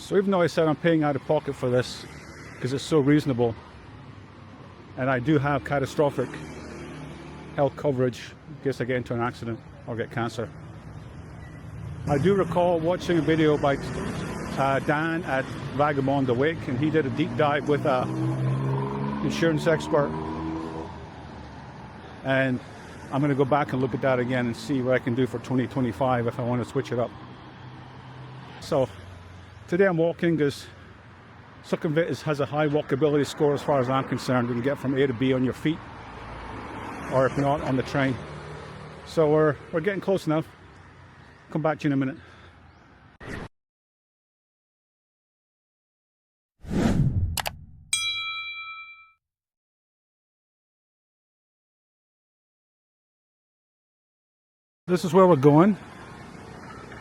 So even though I said I'm paying out of pocket for this because it's so reasonable, and I do have catastrophic health coverage in case I get into an accident or get cancer. I do recall watching a video by Dan at Vagabond Awake, and he did a deep dive with a insurance expert, and I'm going to go back and look at that again and see what I can do for 2025 if I want to switch it up. So today I'm walking because Sukhumvit has a high walkability score as far as I'm concerned. You can get from A to B on your feet, or if not, on the train. So we're getting close enough. Come back to you in a minute. This is where we're going.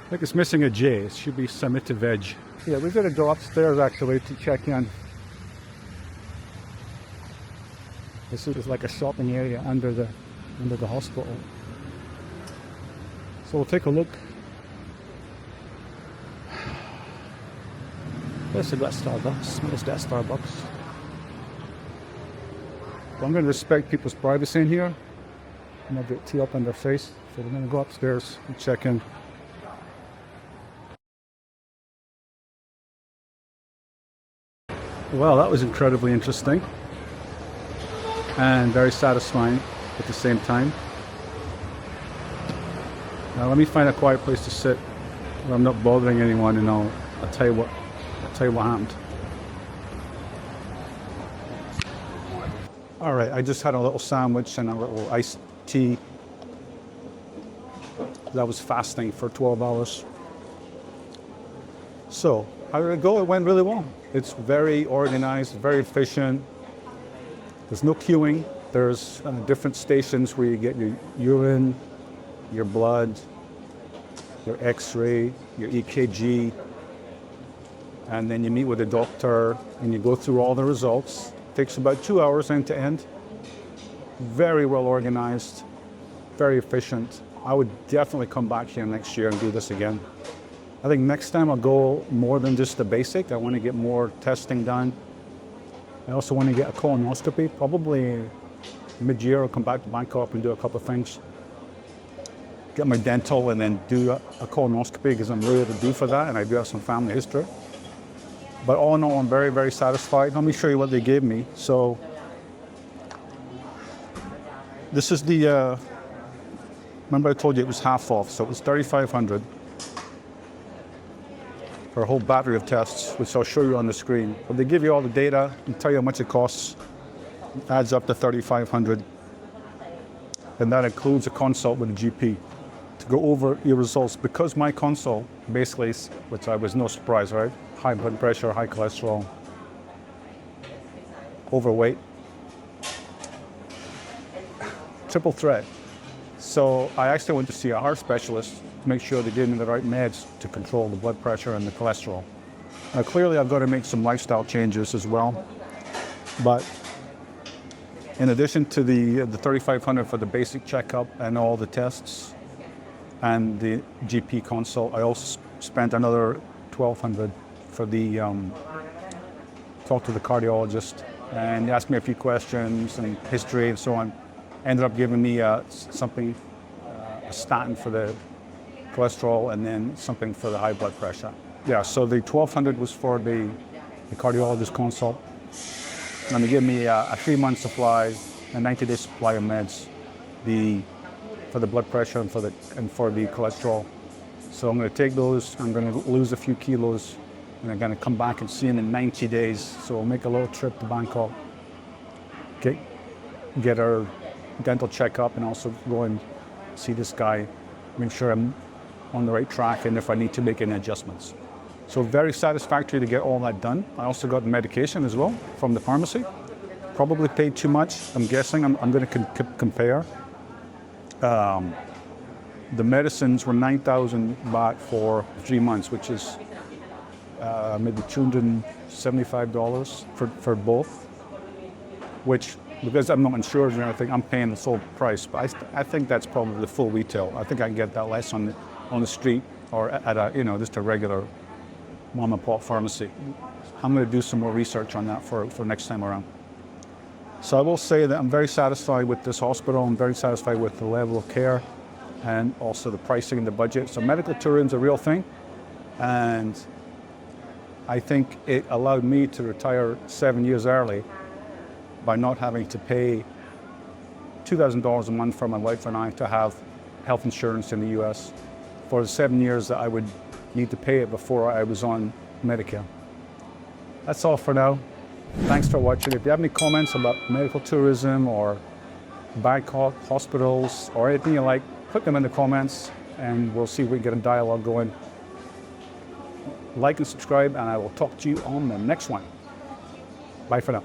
I think it's missing a J. It should be Summit to Veg. Yeah, we've got to go upstairs actually to check in. This is like a shopping area under the hospital. So we'll take a look. There's that Starbucks. There's that Starbucks. But I'm going to respect people's privacy in here. I'm going to get tea up on their face. So we're going to go upstairs and check in. Well, that was incredibly interesting and very satisfying at the same time. Now let me find a quiet place to sit where I'm not bothering anyone, and I'll tell you what happened. All right, I just had a little sandwich and a little iced tea. That was fasting for 12 hours. So how did it go? It went really well. It's very organized, very efficient. There's no queuing. There's different stations where you get your urine, your blood, your x-ray, your EKG, and then you meet with a doctor and you go through all the results. It takes about 2 hours end to end. Very well organized, very efficient. I would definitely come back here next year and do this again. I think next time I'll go more than just the basic. I want to get more testing done. I also want to get a colonoscopy. Probably mid-year I'll come back to Bangkok and do a couple of things. Get my dental and then do a colonoscopy because I'm ready to do for that, and I do have some family history. But all in all, I'm very, very satisfied. Let me show you what they gave me. So this is the, remember I told you it was half off, so it was $3,500 for a whole battery of tests, which I'll show you on the screen. But they give you all the data and tell you how much it costs. It adds up to $3,500. And that includes a consult with a GP to go over your results. Because my consult basically, which I was no surprise, right? High blood pressure, high cholesterol, overweight, triple threat. So I actually went to see a heart specialist to make sure they gave me the right meds to control the blood pressure and the cholesterol. Now clearly I've got to make some lifestyle changes as well. But in addition to the $3,500 for the basic checkup and all the tests and the GP consult, I also spent another $1,200 for the talk to the cardiologist, and he asked me a few questions and history and so on. Ended up giving me a statin for the cholesterol and then something for the high blood pressure. Yeah, so the $1,200 was for the cardiologist consult. And they give me a 3-month supply, a 90-day supply of meds, for the blood pressure and for the cholesterol. So I'm going to take those. I'm going to lose a few kilos, and I'm going to come back and see him in 90 days. So we'll make a little trip to Bangkok, get our dental checkup, and also go and see this guy, make sure I'm on the right track, and if I need to make any adjustments. So very satisfactory to get all that done. I also got medication as well from the pharmacy. Probably paid too much, I'm guessing. I'm going to compare. The medicines were 9,000 baht for 3 months, which is maybe $275 for both, which, because I'm not insured or anything, I'm paying the full price. But I think that's probably the full retail. I think I can get that less on the street or at a, just a regular mom and pop pharmacy. I'm going to do some more research on that for next time around. So I will say that I'm very satisfied with this hospital. I'm very satisfied with the level of care and also the pricing and the budget. So medical tourism is a real thing. And I think it allowed me to retire 7 years early by not having to pay $2,000 a month for my wife and I to have health insurance in the US for the 7 years that I would need to pay it before I was on Medicare. That's all for now. Thanks for watching. If you have any comments about medical tourism or Bangkok hospitals or anything you like, put them in the comments and we'll see if we can get a dialogue going. Like and subscribe, and I will talk to you on the next one. Bye for now.